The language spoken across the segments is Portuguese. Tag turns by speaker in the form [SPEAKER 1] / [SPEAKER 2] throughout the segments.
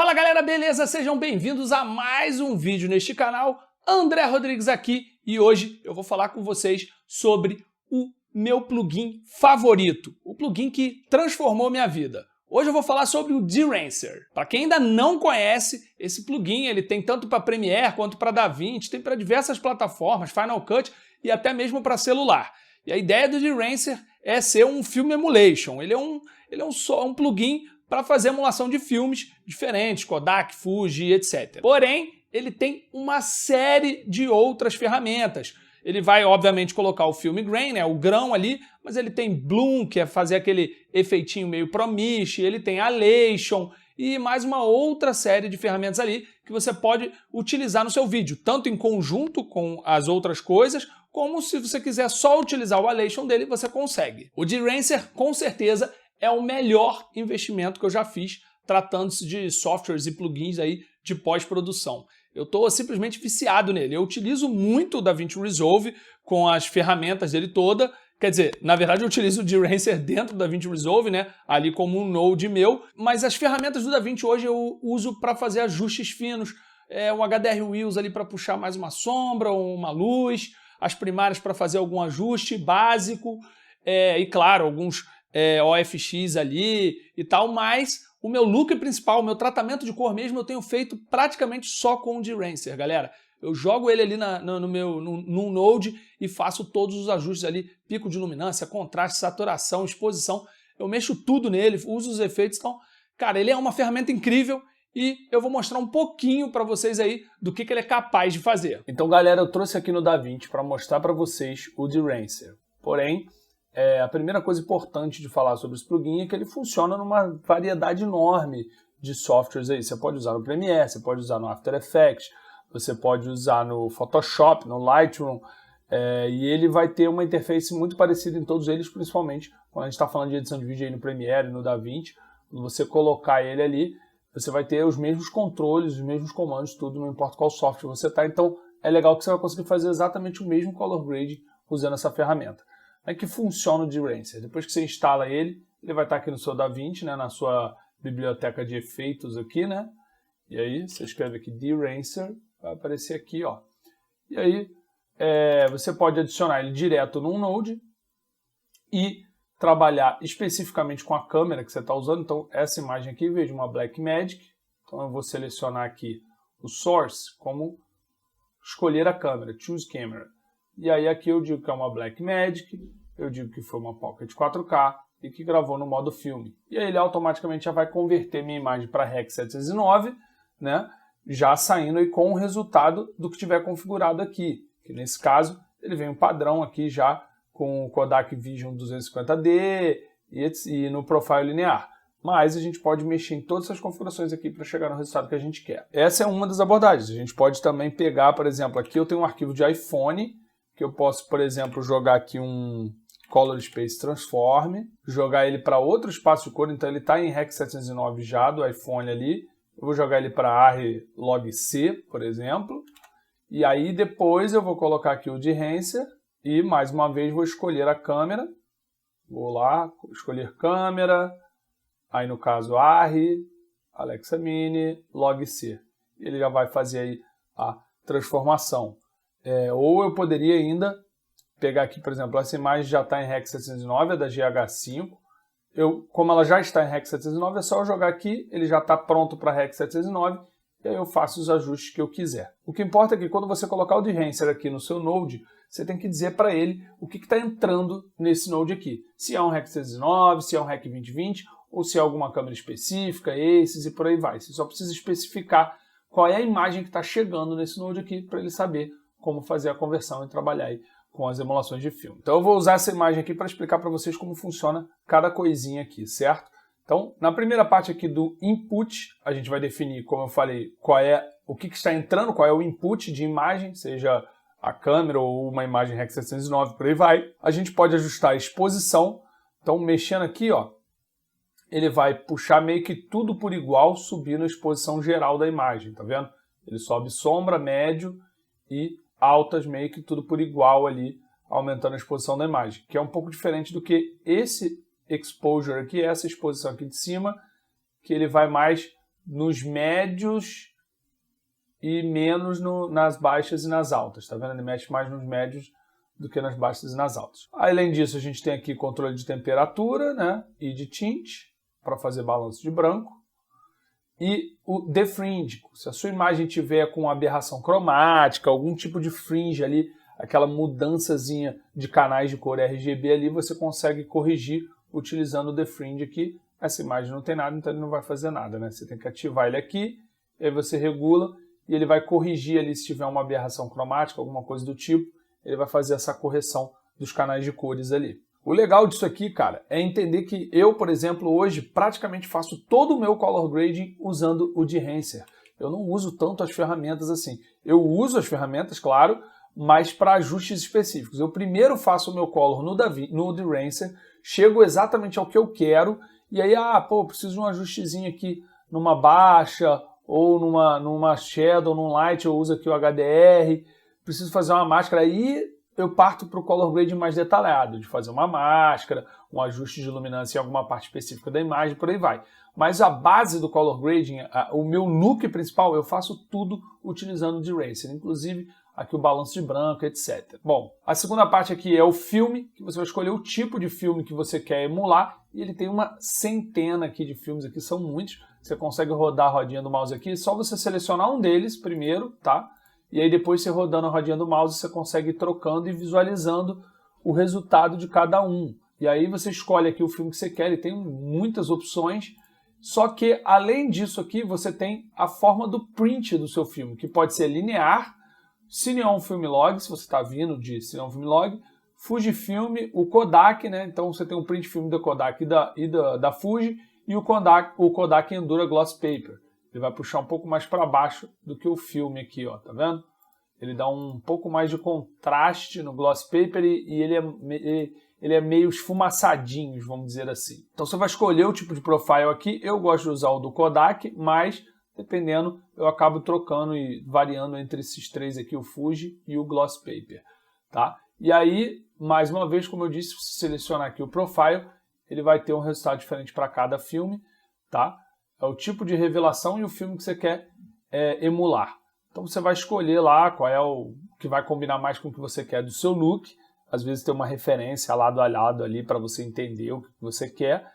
[SPEAKER 1] Fala galera, beleza? Sejam bem-vindos a mais um vídeo neste canal. André Rodrigues aqui e hoje eu vou falar com vocês sobre o meu plugin favorito, o plugin que transformou minha vida. Hoje eu vou falar sobre o Derancer. Para quem ainda não conhece, esse plugin ele tem tanto para Premiere quanto para DaVinci, tem para diversas plataformas, Final Cut e até mesmo para celular. E a ideia do Derancer é ser um film emulation. Ele é um plugin para fazer emulação de filmes diferentes, Kodak, Fuji, etc. Porém, ele tem uma série de outras ferramentas. Ele vai, obviamente, colocar o film grain, né, o grão ali, mas ele tem bloom, que é fazer aquele efeitinho meio promish, ele tem halation e mais uma outra série de ferramentas ali que você pode utilizar no seu vídeo, tanto em conjunto com as outras coisas, como se você quiser só utilizar o halation dele, você consegue. O Derancer, com certeza, é o melhor investimento que eu já fiz tratando-se de softwares e plugins aí de pós-produção. Eu estou simplesmente viciado nele. Eu utilizo muito o DaVinci Resolve com as ferramentas dele toda. Quer dizer, na verdade eu utilizo o Derancer dentro do DaVinci Resolve, né? Ali como um node meu. Mas as ferramentas do DaVinci hoje eu uso para fazer ajustes finos. Um HDR Wheels ali para puxar mais uma sombra ou uma luz. As primárias para fazer algum ajuste básico. E claro, alguns OFX ali e tal, mas o meu look principal, o meu tratamento de cor mesmo, eu tenho feito praticamente só com o Derancer, galera. Eu jogo ele ali num node e faço todos os ajustes ali, pico de luminância, contraste, saturação, exposição. Eu mexo tudo nele, uso os efeitos. Então, cara, ele é uma ferramenta incrível e eu vou mostrar um pouquinho para vocês aí do que ele é capaz de fazer. Então, galera, eu trouxe aqui no DaVinci para mostrar para vocês o Derancer. Porém, a primeira coisa importante de falar sobre esse plugin é que ele funciona numa variedade enorme de softwares aí. Você pode usar no Premiere, você pode usar no After Effects, você pode usar no Photoshop, no Lightroom, e ele vai ter uma interface muito parecida em todos eles, principalmente quando a gente está falando de edição de vídeo aí no Premiere, no DaVinci. Quando você colocar ele ali, você vai ter os mesmos controles, os mesmos comandos, tudo, não importa qual software você está. Então é legal que você vai conseguir fazer exatamente o mesmo color grading usando essa ferramenta. Como é que funciona o Derancer? Depois que você instala ele, ele vai estar aqui no seu DaVinci, né, na sua biblioteca de efeitos aqui, né? E aí você escreve aqui Derancer, vai aparecer aqui, ó. E aí você pode adicionar ele direto num node e trabalhar especificamente com a câmera que você está usando. Então essa imagem aqui, veja uma Blackmagic. Então eu vou selecionar aqui o Source como escolher a câmera, Choose Camera. E aí aqui eu digo que é uma Blackmagic, eu digo que foi uma Pocket 4K e que gravou no modo filme. E aí ele automaticamente já vai converter minha imagem para Rec 709, né? Já saindo aí com o resultado do que tiver configurado aqui. Que nesse caso ele vem um padrão aqui já com o Kodak Vision 250D e no Profile linear. Mas a gente pode mexer em todas essas configurações aqui para chegar no resultado que a gente quer. Essa é uma das abordagens. A gente pode também pegar, por exemplo, aqui eu tenho um arquivo de iPhone, que eu posso, por exemplo, jogar aqui um Color Space Transform, jogar ele para outro espaço de cor, então ele está em Rec 709 já, do iPhone ali. Eu vou jogar ele para ARRI Log C, por exemplo. E aí depois eu vou colocar aqui o Derancer e mais uma vez vou escolher a câmera. Vou lá, escolher câmera, aí no caso ARRI, Alexa Mini, Log C. Ele já vai fazer aí a transformação. Ou eu poderia ainda pegar aqui, por exemplo, essa imagem já está em Rec 709, é da GH5. Como ela já está em Rec 709, é só eu jogar aqui, ele já está pronto para Rec 709, e aí eu faço os ajustes que eu quiser. O que importa é que quando você colocar o Derancer aqui no seu Node, você tem que dizer para ele o que está entrando nesse Node aqui. Se é um Rec 709, se é um Rec 2020, ou se é alguma câmera específica, esses e por aí vai. Você só precisa especificar qual é a imagem que está chegando nesse Node aqui para ele saber como fazer a conversão e trabalhar aí com as emulações de filme. Então eu vou usar essa imagem aqui para explicar para vocês como funciona cada coisinha aqui, certo? Então, na primeira parte aqui do input, a gente vai definir, como eu falei, o que está entrando, qual é o input de imagem, seja a câmera ou uma imagem Rec 709, por aí vai. A gente pode ajustar a exposição. Então, mexendo aqui, ó, ele vai puxar meio que tudo por igual, subindo a exposição geral da imagem, tá vendo? Ele sobe sombra, médio e altas, meio que tudo por igual ali, aumentando a exposição da imagem, que é um pouco diferente do que esse exposure aqui, essa exposição aqui de cima, que ele vai mais nos médios e menos nas baixas e nas altas, tá vendo? Ele mexe mais nos médios do que nas baixas e nas altas. Além disso, a gente tem aqui controle de temperatura, né, e de tinte, para fazer balanço de branco. E o defringe, se a sua imagem tiver com aberração cromática, algum tipo de fringe ali, aquela mudançazinha de canais de cor RGB ali, você consegue corrigir utilizando o defringe aqui. Essa imagem não tem nada, então ele não vai fazer nada, né? Você tem que ativar ele aqui, aí você regula e ele vai corrigir ali se tiver uma aberração cromática, alguma coisa do tipo, ele vai fazer essa correção dos canais de cores ali. O legal disso aqui, cara, é entender que eu, por exemplo, hoje praticamente faço todo o meu color grading usando o Dehancer. Eu não uso tanto as ferramentas assim. Eu uso as ferramentas, claro, mas para ajustes específicos. Eu primeiro faço o meu color no Dehancer, chego exatamente ao que eu quero, e aí, preciso de um ajustezinho aqui numa baixa, ou numa shadow, num light, eu uso aqui o HDR, preciso fazer uma máscara, aí eu parto para o color grading mais detalhado, de fazer uma máscara, um ajuste de luminância em alguma parte específica da imagem, por aí vai. Mas a base do color grading, o meu look principal, eu faço tudo utilizando o Dehancer, inclusive aqui o balanço de branco, etc. Bom, a segunda parte aqui é o filme, que você vai escolher o tipo de filme que você quer emular, e ele tem uma centena aqui de filmes, aqui são muitos, você consegue rodar a rodinha do mouse aqui, só você selecionar um deles primeiro, tá? E aí depois você rodando a rodinha do mouse, você consegue ir trocando e visualizando o resultado de cada um. E aí você escolhe aqui o filme que você quer, ele tem muitas opções, só que além disso aqui, você tem a forma do print do seu filme, que pode ser linear, Cineon Film Log, se você está vindo de Cineon Film Log, Fujifilm, o Kodak, né? Então você tem o print film da Kodak e da Fuji, e o Kodak Endura Gloss Paper. Ele vai puxar um pouco mais para baixo do que o filme aqui, ó, tá vendo? Ele dá um pouco mais de contraste no Gloss Paper e ele é meio esfumaçadinho, vamos dizer assim. Então você vai escolher o tipo de profile aqui. Eu gosto de usar o do Kodak, mas dependendo, eu acabo trocando e variando entre esses três aqui, o Fuji e o Gloss Paper, tá? E aí, mais uma vez, como eu disse, se selecionar aqui o Profile, ele vai ter um resultado diferente para cada filme, tá? É o tipo de revelação e o filme que você quer emular. Então você vai escolher lá qual é o que vai combinar mais com o que você quer do seu look. Às vezes tem uma referência lado a lado ali para você entender o que você quer.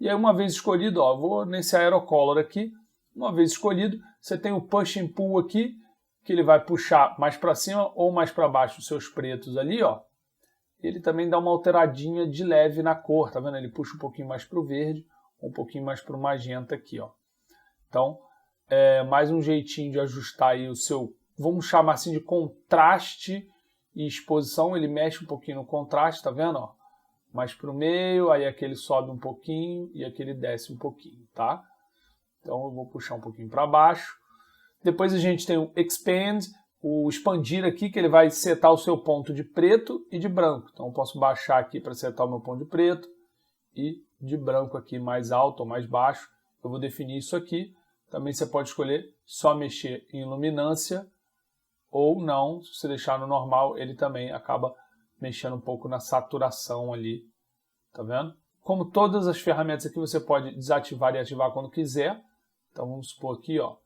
[SPEAKER 1] E aí, uma vez escolhido, ó, eu vou nesse Aerocolor aqui. Uma vez escolhido, você tem o Push and Pull aqui, que ele vai puxar mais para cima ou mais para baixo os seus pretos ali, ó. Ele também dá uma alteradinha de leve na cor, tá vendo? Ele puxa um pouquinho mais para o verde, um pouquinho mais para o magenta aqui, ó. Então, mais um jeitinho de ajustar aí o seu, vamos chamar assim de contraste e exposição. Ele mexe um pouquinho no contraste, tá vendo, ó? Mais para o meio, aí aquele sobe um pouquinho e aquele desce um pouquinho, tá? Então eu vou puxar um pouquinho para baixo. Depois a gente tem o Expand, o expandir aqui, que ele vai setar o seu ponto de preto e de branco. Então eu posso baixar aqui para setar o meu ponto de preto e de branco aqui mais alto ou mais baixo. Eu vou definir isso aqui. Também você pode escolher só mexer em luminância ou não. Se você deixar no normal, ele também acaba mexendo um pouco na saturação ali. Tá vendo? Como todas as ferramentas aqui, você pode desativar e ativar quando quiser. Então vamos supor aqui, ó,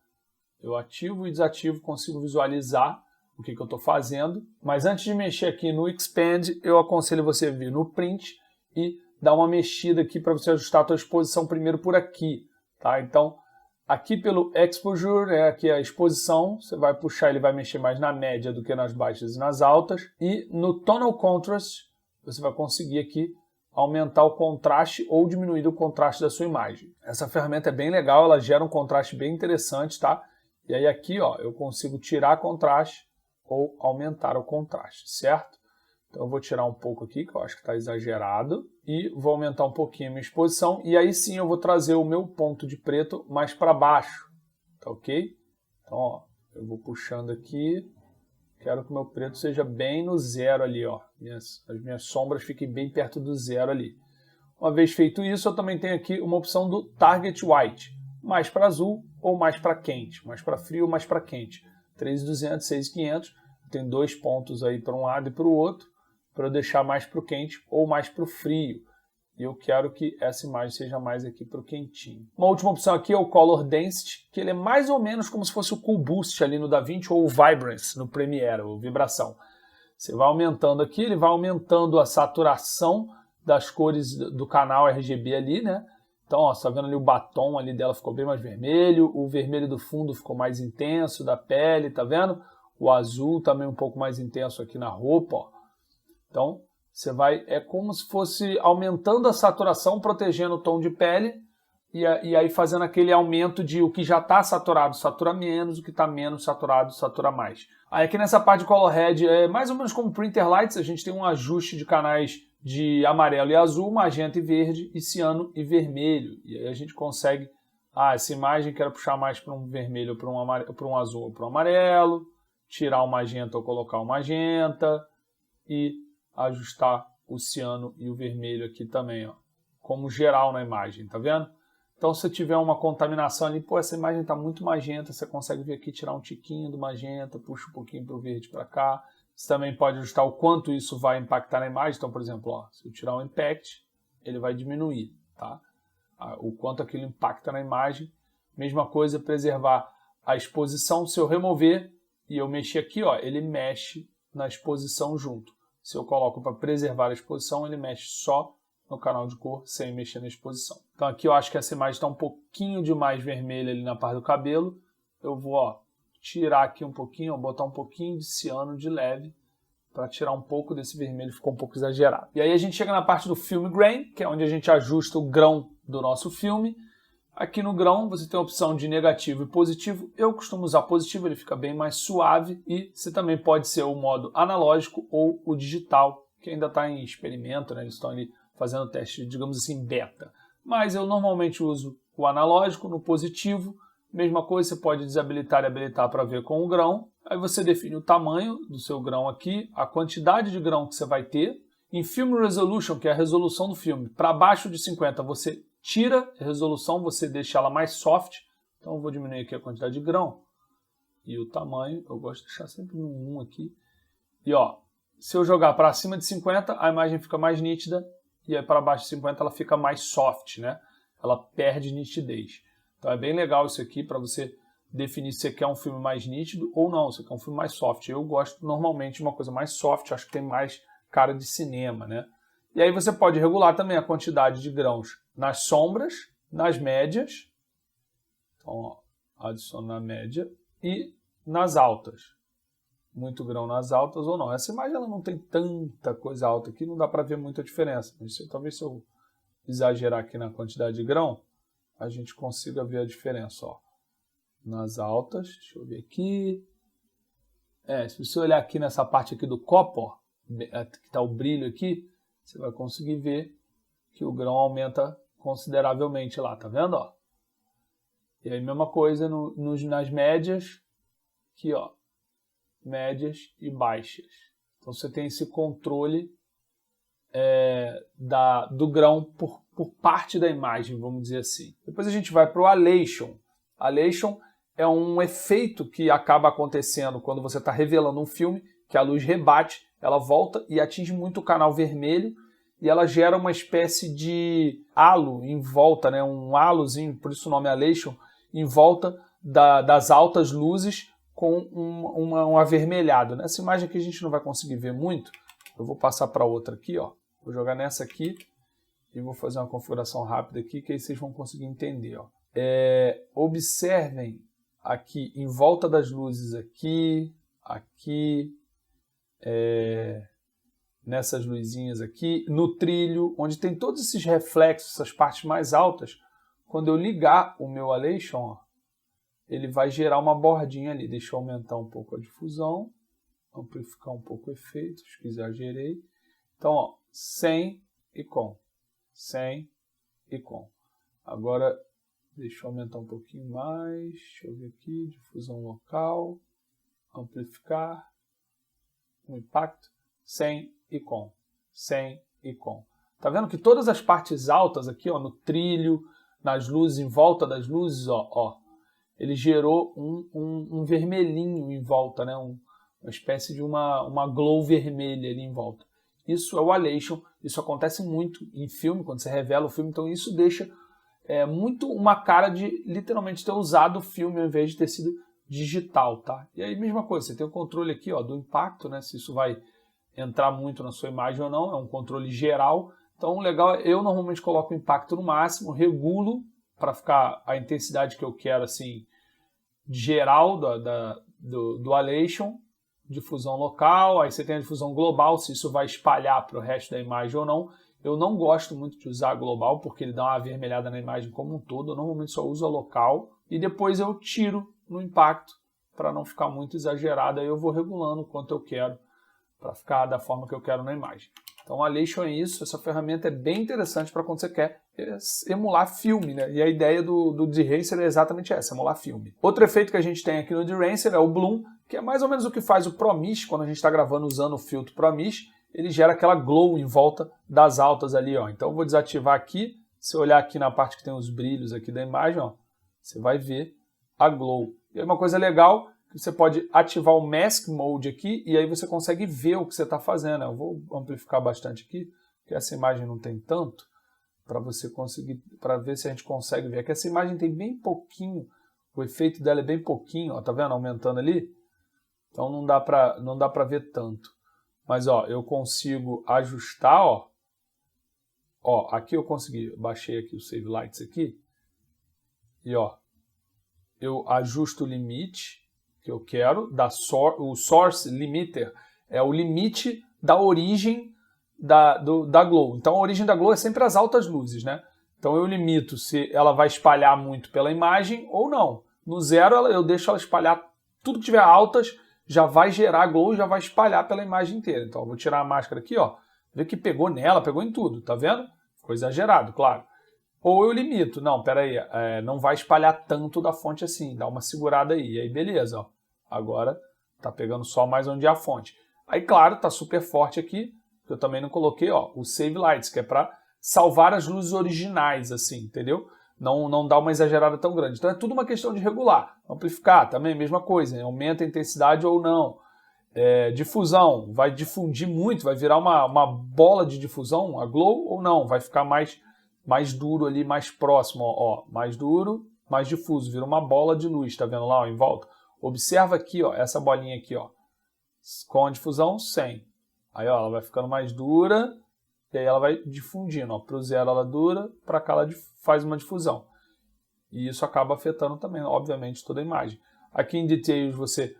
[SPEAKER 1] eu ativo e desativo, consigo visualizar o que eu estou fazendo. Mas antes de mexer aqui no Expand, eu aconselho você vir no Print e dar uma mexida aqui para você ajustar a sua exposição primeiro por aqui. Tá? Então, aqui pelo Exposure, aqui a exposição, você vai puxar, ele vai mexer mais na média do que nas baixas e nas altas. E no Tonal Contrast, você vai conseguir aqui aumentar o contraste ou diminuir o contraste da sua imagem. Essa ferramenta é bem legal, ela gera um contraste bem interessante, tá? E aí aqui, ó, eu consigo tirar contraste ou aumentar o contraste, certo? Então eu vou tirar um pouco aqui, que eu acho que está exagerado, e vou aumentar um pouquinho a minha exposição, e aí sim eu vou trazer o meu ponto de preto mais para baixo, tá ok? Então, ó, eu vou puxando aqui, quero que o meu preto seja bem no zero ali, ó. As minhas sombras fiquem bem perto do zero ali. Uma vez feito isso, eu também tenho aqui uma opção do Target White, mais para azul ou mais para quente, mais para frio ou mais para quente. 3.200, 6.500, tem dois pontos aí para um lado e para o outro, para eu deixar mais para o quente ou mais para o frio. E eu quero que essa imagem seja mais aqui para o quentinho. Uma última opção aqui é o Color Density, que ele é mais ou menos como se fosse o Cool Boost ali no DaVinci ou o Vibrance no Premiere, ou vibração. Você vai aumentando aqui, ele vai aumentando a saturação das cores do canal RGB ali, né? Então, ó, você tá vendo ali o batom ali dela ficou bem mais vermelho, o vermelho do fundo ficou mais intenso, da pele, tá vendo? O azul também um pouco mais intenso aqui na roupa, ó. Então, você vai, é como se fosse aumentando a saturação, protegendo o tom de pele, e aí fazendo aquele aumento de o que já está saturado, satura menos, o que está menos saturado, satura mais. Aí aqui nessa parte de Color Head, é mais ou menos como Printer Lights, a gente tem um ajuste de canais de amarelo e azul, magenta e verde, e ciano e vermelho. E aí a gente consegue, essa imagem quero puxar mais para um vermelho, para um azul ou para um amarelo, tirar o magenta ou colocar o magenta, e ajustar o ciano e o vermelho aqui também, ó, como geral na imagem, tá vendo? Então, se tiver uma contaminação ali, pô, essa imagem está muito magenta, você consegue vir aqui tirar um tiquinho do magenta, puxa um pouquinho para o verde para cá. Você também pode ajustar o quanto isso vai impactar na imagem. Então, por exemplo, ó, se eu tirar o impact, ele vai diminuir, tá? O quanto aquilo impacta na imagem. Mesma coisa, preservar a exposição. Se eu remover e eu mexer aqui, ó, ele mexe na exposição junto. Se eu coloco para preservar a exposição, ele mexe só no canal de cor, sem mexer na exposição. Então aqui eu acho que essa imagem está um pouquinho demais vermelha ali na parte do cabelo. Eu vou, ó, tirar aqui um pouquinho, ó, botar um pouquinho de ciano de leve, para tirar um pouco desse vermelho, ficou um pouco exagerado. E aí a gente chega na parte do Film Grain, que é onde a gente ajusta o grão do nosso filme. Aqui no grão você tem a opção de negativo e positivo. Eu costumo usar positivo, ele fica bem mais suave. E você também pode ser o modo analógico ou o digital, que ainda está em experimento, né? Eles estão ali fazendo teste, digamos assim, beta. Mas eu normalmente uso o analógico no positivo. Mesma coisa, você pode desabilitar e habilitar para ver com o grão. Aí você define o tamanho do seu grão aqui, a quantidade de grão que você vai ter. Em Film Resolution, que é a resolução do filme, para baixo de 50 você tira a resolução, você deixa ela mais soft. Então eu vou diminuir aqui a quantidade de grão. E o tamanho, eu gosto de deixar sempre no 1 aqui. E ó, se eu jogar para cima de 50, a imagem fica mais nítida. E aí para baixo de 50 ela fica mais soft, né? Ela perde nitidez. Então é bem legal isso aqui para você definir se você quer um filme mais nítido ou não, se você quer um filme mais soft. Eu gosto normalmente de uma coisa mais soft, acho que tem mais cara de cinema, né? E aí você pode regular também a quantidade de grãos nas sombras, nas médias. Então, ó, adiciono na média e nas altas. Muito grão nas altas ou não. Essa imagem ela não tem tanta coisa alta aqui, não dá para ver muita diferença. Mas talvez se eu exagerar aqui na quantidade de grão, a gente consiga ver a diferença. Ó. Nas altas, deixa eu ver aqui. Se você olhar aqui nessa parte aqui do copo, ó, que está o brilho aqui, você vai conseguir ver que o grão aumenta consideravelmente lá, tá vendo? Ó? E aí mesma coisa nas médias, aqui ó, médias e baixas. Então você tem esse controle do grão por parte da imagem, vamos dizer assim. Depois a gente vai para o Halation. Halation é um efeito que acaba acontecendo quando você está revelando um filme, que a luz rebate, ela volta e atinge muito o canal vermelho e ela gera uma espécie de halo em volta, né? Um halozinho, por isso o nome Halation, em volta das altas luzes com um avermelhado. Nessa imagem aqui a gente não vai conseguir ver muito, eu vou passar para outra aqui, ó. Vou jogar nessa aqui e vou fazer uma configuração rápida aqui que aí vocês vão conseguir entender. Ó. Observem aqui em volta das luzes aqui, nessas luzinhas aqui, no trilho, onde tem todos esses reflexos, essas partes mais altas. Quando eu ligar o meu Halation, ó, ele vai gerar uma bordinha ali. Deixa eu aumentar um pouco a difusão, amplificar um pouco o efeito, acho que exagerei. Então, ó, sem e com. Sem e com. Agora, deixa eu aumentar um pouquinho mais. Deixa eu ver aqui, difusão local, amplificar, um impacto, sem e com. Sem e com. Tá vendo que todas as partes altas aqui, ó, no trilho, nas luzes, em volta das luzes, ó, ele gerou um vermelhinho em volta, né? Uma espécie de uma glow vermelha ali em volta. Isso é o Halation Isso acontece muito em filme, quando você revela o filme, então isso deixa muito uma cara de literalmente ter usado o filme ao invés de ter sido digital, tá? E aí, mesma coisa, você tem o controle aqui, ó, do impacto, né? Se isso vai entrar muito na sua imagem ou não, é um controle geral. Então, o legal é, eu normalmente coloco o impacto no máximo, regulo para ficar a intensidade que eu quero, assim, geral do Alation, difusão local, aí você tem a difusão global, se isso vai espalhar para o resto da imagem ou não. Eu não gosto muito de usar a global, porque ele dá uma avermelhada na imagem como um todo, eu normalmente só uso a local, e depois eu tiro no impacto, para não ficar muito exagerado, aí eu vou regulando o quanto eu quero, para ficar da forma que eu quero na imagem. Então, a Alation é isso, essa ferramenta é bem interessante para quando você quer emular filme, né? E a ideia do Derancer é exatamente essa, emular filme. Outro efeito que a gente tem aqui no Derancer é o Bloom, que é mais ou menos o que faz o ProMish, quando a gente está gravando usando o filtro ProMish, ele gera aquela glow em volta das altas ali, ó. Então, eu vou desativar aqui, se eu olhar aqui na parte que tem os brilhos aqui da imagem, ó, você vai ver a glow. E aí uma coisa legal, que você pode ativar o Mask Mode aqui, e aí você consegue ver o que você está fazendo. Eu vou amplificar bastante aqui, porque essa imagem não tem tanto, para você conseguir, para ver se a gente consegue ver. Aqui essa imagem tem bem pouquinho, o efeito dela é bem pouquinho, ó, tá vendo? Aumentando ali. Então não dá para ver tanto. Mas ó, eu consigo ajustar, ó. Ó, aqui eu consegui, baixei aqui o Save Lights aqui. E ó, eu ajusto o limite que eu quero, o Source Limiter é o limite da origem da glow. Então a origem da glow é sempre as altas luzes, né? Então eu limito se ela vai espalhar muito pela imagem ou não. No zero eu deixo ela espalhar, tudo que tiver altas já vai gerar glow e já vai espalhar pela imagem inteira. Então eu vou tirar a máscara aqui, ó, ver que pegou nela, pegou em tudo, tá vendo? Ficou exagerado, claro. Ou eu limito, não, peraí, não vai espalhar tanto da fonte assim, dá uma segurada aí, e aí beleza, ó. Agora tá pegando só mais onde é a fonte. Aí claro, tá super forte aqui, que eu também não coloquei, ó, o Save Lights, que é para salvar as luzes originais, assim, entendeu? Não dá uma exagerada tão grande. Então é tudo uma questão de regular. Amplificar também, mesma coisa, aumenta a intensidade ou não. Difusão, vai difundir muito, vai virar uma bola de difusão, a glow ou não, vai ficar mais duro ali, mais próximo, ó, mais duro, mais difuso, vira uma bola de luz, tá vendo lá, ó, em volta? Observa aqui, ó, essa bolinha aqui, ó, com a difusão, sem. Aí, ó, ela vai ficando mais dura, e aí ela vai difundindo, ó, pro zero ela dura, para cá ela faz uma difusão. E isso acaba afetando também, obviamente, toda a imagem. Aqui em Details você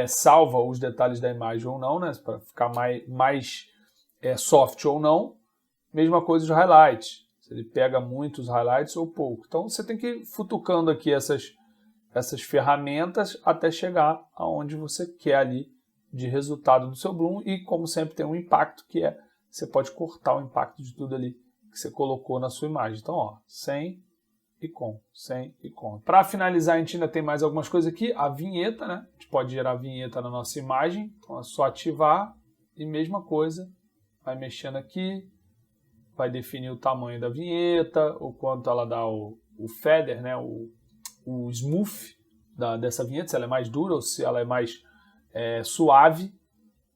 [SPEAKER 1] salva os detalhes da imagem ou não, né, para ficar mais soft ou não. Mesma coisa de highlight. Se ele pega muitos highlights ou pouco. Então você tem que ir futucando aqui essas ferramentas até chegar aonde você quer ali de resultado do seu Bloom. E como sempre tem um impacto que você pode cortar o impacto de tudo ali que você colocou na sua imagem. Então ó, sem e com, sem e com. Para finalizar a gente ainda tem mais algumas coisas aqui. A vinheta, né? A gente pode gerar vinheta na nossa imagem. Então é só ativar e mesma coisa. Vai mexendo aqui. Vai definir o tamanho da vinheta, o quanto ela dá o feather, né, o smooth dessa vinheta, se ela é mais dura ou se ela é mais suave,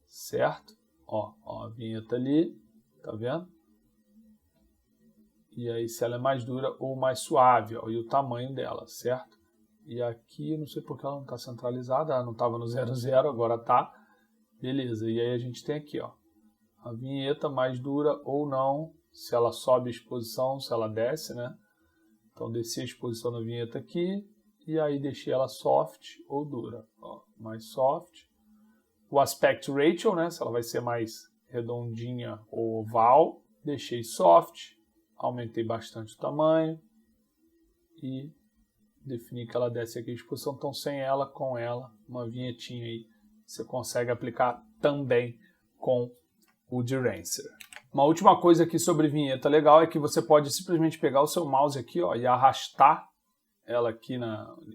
[SPEAKER 1] certo? Ó, a vinheta ali, tá vendo? E aí se ela é mais dura ou mais suave, ó, e o tamanho dela, certo? E aqui, não sei porque ela não está centralizada, ela não estava no 00, agora tá. Beleza, e aí a gente tem aqui, ó, a vinheta mais dura ou não, se ela sobe a exposição, se ela desce, né? Então desci a exposição da vinheta aqui e aí deixei ela soft ou dura. Ó, mais soft. O aspect ratio, né? Se ela vai ser mais redondinha ou oval, deixei soft, aumentei bastante o tamanho e defini que ela desce aqui a exposição. Então sem ela, com ela, uma vinhetinha aí, você consegue aplicar também com o Derancer. Uma última coisa aqui sobre vinheta legal é que você pode simplesmente pegar o seu mouse aqui, ó, e arrastar ela aqui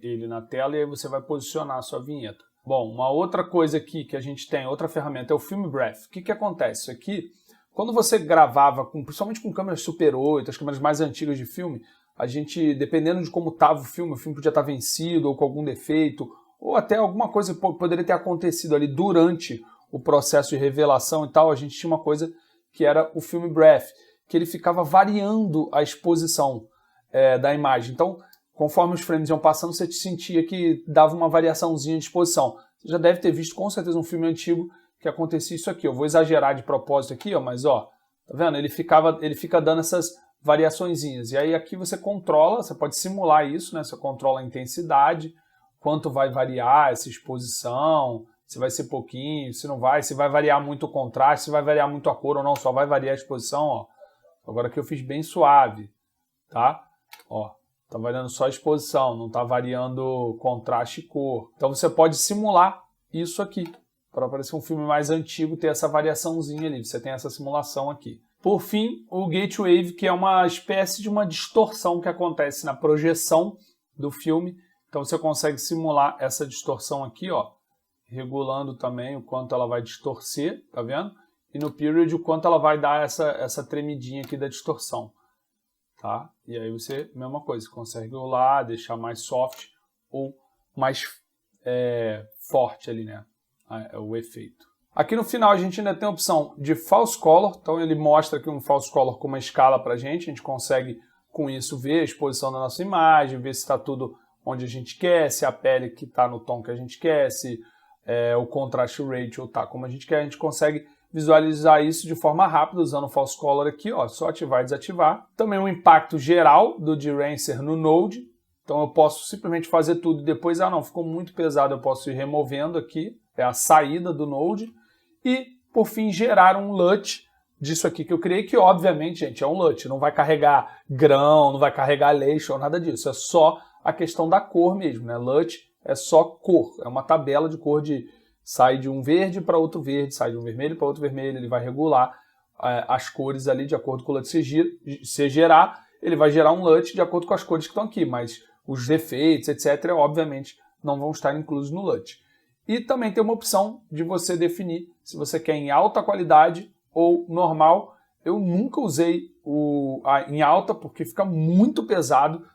[SPEAKER 1] ele na tela e aí você vai posicionar a sua vinheta. Bom, uma outra coisa aqui que a gente tem, outra ferramenta, é o Film Breath. O que acontece? Isso aqui, quando você gravava, principalmente com câmeras Super 8, as câmeras mais antigas de filme, a gente, dependendo de como estava o filme podia estar vencido ou com algum defeito, ou até alguma coisa poderia ter acontecido ali durante o processo de revelação e tal, a gente tinha uma coisa que era o filme Breath, que ele ficava variando a exposição da imagem. Então, conforme os frames iam passando, você sentia que dava uma variaçãozinha de exposição. Você já deve ter visto com certeza um filme antigo que acontecia isso aqui. Eu vou exagerar de propósito aqui, ó, mas ó, tá vendo? Ele fica dando essas variaçõezinhas. E aí aqui você controla, você pode simular isso, né? Você controla a intensidade, quanto vai variar essa exposição, se vai ser pouquinho, se não vai, se vai variar muito o contraste, se vai variar muito a cor ou não, só vai variar a exposição, ó. Agora aqui eu fiz bem suave, tá? Ó, tá variando só a exposição, não tá variando contraste e cor. Então você pode simular isso aqui, para parecer um filme mais antigo, ter essa variaçãozinha ali, você tem essa simulação aqui. Por fim, o Gatewave, que é uma espécie de uma distorção que acontece na projeção do filme. Então você consegue simular essa distorção aqui, ó, regulando também o quanto ela vai distorcer, tá vendo? E no Period o quanto ela vai dar essa tremidinha aqui da distorção, tá? E aí você, mesma coisa, consegue regular, deixar mais soft ou mais forte ali, né? O efeito. Aqui no final a gente ainda tem a opção de False Color, então ele mostra aqui um False Color com uma escala pra gente, a gente consegue com isso ver a exposição da nossa imagem, ver se está tudo onde a gente quer, se a pele que está no tom que a gente quer, se o contrast ratio está como a gente quer, a gente consegue visualizar isso de forma rápida usando o False Color aqui, ó, só ativar e desativar. Também o impacto geral do de-rancer no Node, então eu posso simplesmente fazer tudo e depois, não, ficou muito pesado, eu posso ir removendo aqui, é a saída do Node. E, por fim, gerar um LUT disso aqui que eu criei, que obviamente, gente, é um LUT, não vai carregar grão, não vai carregar leixa ou nada disso, é só a questão da cor mesmo, né? LUT é só cor, é uma tabela de cor sai de um verde para outro verde, sai de um vermelho para outro vermelho, ele vai regular as cores ali de acordo com o LUT que você gerar, ele vai gerar um LUT de acordo com as cores que estão aqui, mas os defeitos, etc., obviamente, não vão estar inclusos no LUT. E também tem uma opção de você definir se você quer em alta qualidade ou normal. Eu nunca usei em alta porque fica muito pesado.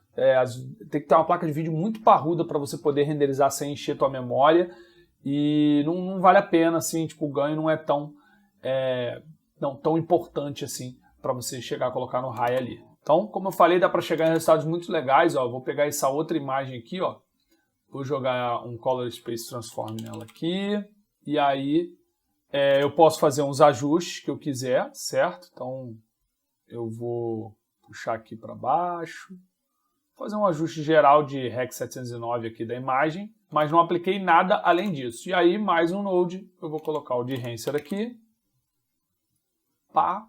[SPEAKER 1] Tem que ter uma placa de vídeo muito parruda para você poder renderizar sem encher tua memória. E não vale a pena, assim, tipo, o ganho não é tão importante assim para você chegar a colocar no high ali. Então, como eu falei, dá para chegar em resultados muito legais. Ó, eu vou pegar essa outra imagem aqui, ó. Vou jogar um Color Space Transform nela aqui. E aí eu posso fazer uns ajustes que eu quiser, certo? Então eu vou puxar aqui para baixo. Fazer um ajuste geral de Rec 709 aqui da imagem. Mas não apliquei nada além disso. E aí mais um Node. Eu vou colocar o de-rancer aqui. Pá.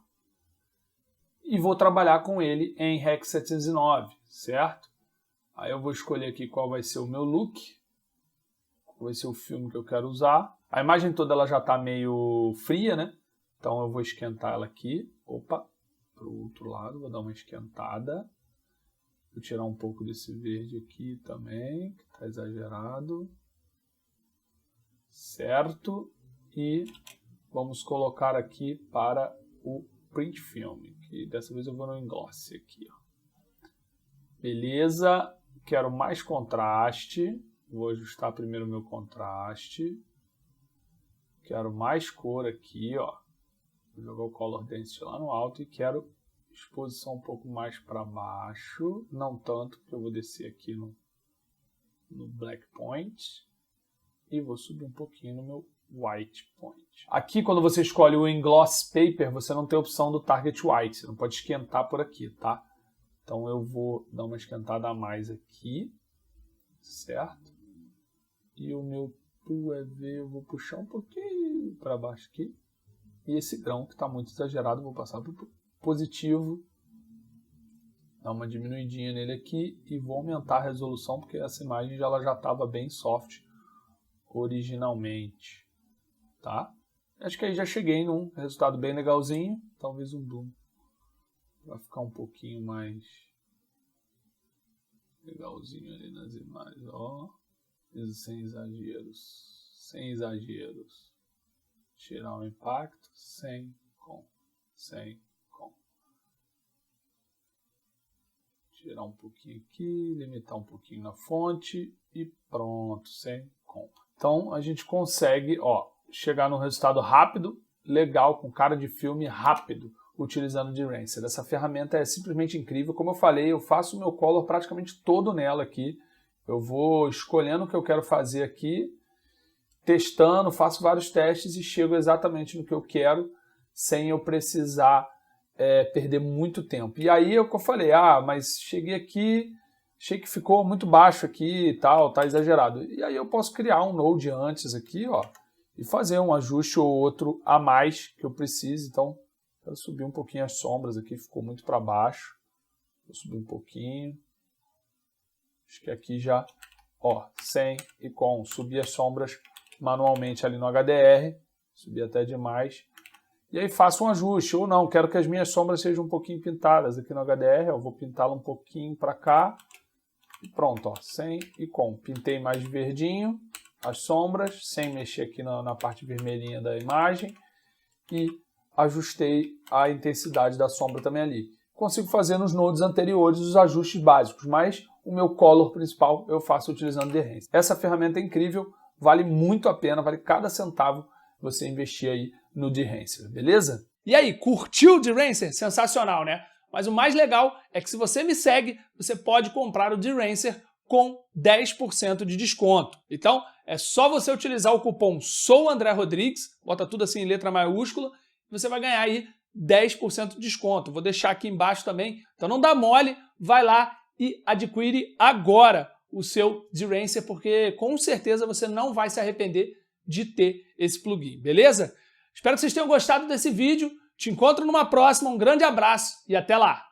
[SPEAKER 1] E vou trabalhar com ele em Rec 709, certo? Aí eu vou escolher aqui qual vai ser o meu look, qual vai ser o filme que eu quero usar. A imagem toda ela já está meio fria, né? Então eu vou esquentar ela aqui. Opa, para o outro lado, vou dar uma esquentada. Vou tirar um pouco desse verde aqui também, que está exagerado. Certo? E vamos colocar aqui para o Print Film, que dessa vez eu vou no Engrosse aqui, ó. Beleza. Quero mais contraste, vou ajustar primeiro o meu contraste. Quero mais cor aqui, ó. Vou jogar o Color Density lá no alto e quero exposição um pouco mais para baixo. Não tanto, porque eu vou descer aqui no Black Point. E vou subir um pouquinho no meu White Point. Aqui, quando você escolhe o Engloss Paper, você não tem a opção do Target White. Você não pode esquentar por aqui, tá? Então eu vou dar uma esquentada a mais aqui, certo? E o meu UV eu vou puxar um pouquinho para baixo aqui. E esse grão que está muito exagerado, eu vou passar para o positivo. Dar uma diminuidinha nele aqui e vou aumentar a resolução, porque essa imagem ela já estava bem soft originalmente, tá? Acho que aí já cheguei num resultado bem legalzinho. Talvez um bloom vai ficar um pouquinho mais legalzinho ali nas imagens, ó. Sem exageros, sem exageros. Tirar o impacto, sem, com. Tirar um pouquinho aqui, limitar um pouquinho na fonte e pronto, sem, com. Então a gente consegue, ó, chegar num resultado rápido, legal, com cara de filme rápido, utilizando o Derancer. Essa ferramenta é simplesmente incrível. Como eu falei, eu faço o meu color praticamente todo nela aqui. Eu vou escolhendo o que eu quero fazer aqui, testando, faço vários testes e chego exatamente no que eu quero, sem eu precisar perder muito tempo. E aí é o que eu falei, mas cheguei aqui, achei que ficou muito baixo aqui e tal, tá exagerado. E aí eu posso criar um node antes aqui, ó, e fazer um ajuste ou outro a mais que eu precise. Então, quero subir um pouquinho as sombras aqui, ficou muito para baixo. Vou subir um pouquinho. Acho que aqui já, ó, sem e com, subir as sombras manualmente ali no HDR, subir até demais. E aí faço um ajuste, ou não, quero que as minhas sombras sejam um pouquinho pintadas aqui no HDR, eu vou pintá-la um pouquinho para cá. E pronto, ó, sem e com. Pintei mais de verdinho as sombras, sem mexer aqui na parte vermelhinha da imagem. E ajustei a intensidade da sombra também ali. Consigo fazer nos nodes anteriores os ajustes básicos, mas o meu color principal eu faço utilizando o Derancer. Essa ferramenta é incrível, vale muito a pena, vale cada centavo você investir aí no Derancer, beleza? E aí, curtiu o Derancer? Sensacional, né? Mas o mais legal é que se você me segue, você pode comprar o Derancer com 10% de desconto. Então, é só você utilizar o cupom SouAndréRodrigues, bota tudo assim em letra maiúscula, e você vai ganhar aí 10% de desconto. Vou deixar aqui embaixo também. Então não dá mole, vai lá e adquire agora o seu Derancer, porque com certeza você não vai se arrepender de ter esse plugin, beleza? Espero que vocês tenham gostado desse vídeo. Te encontro numa próxima, um grande abraço e até lá!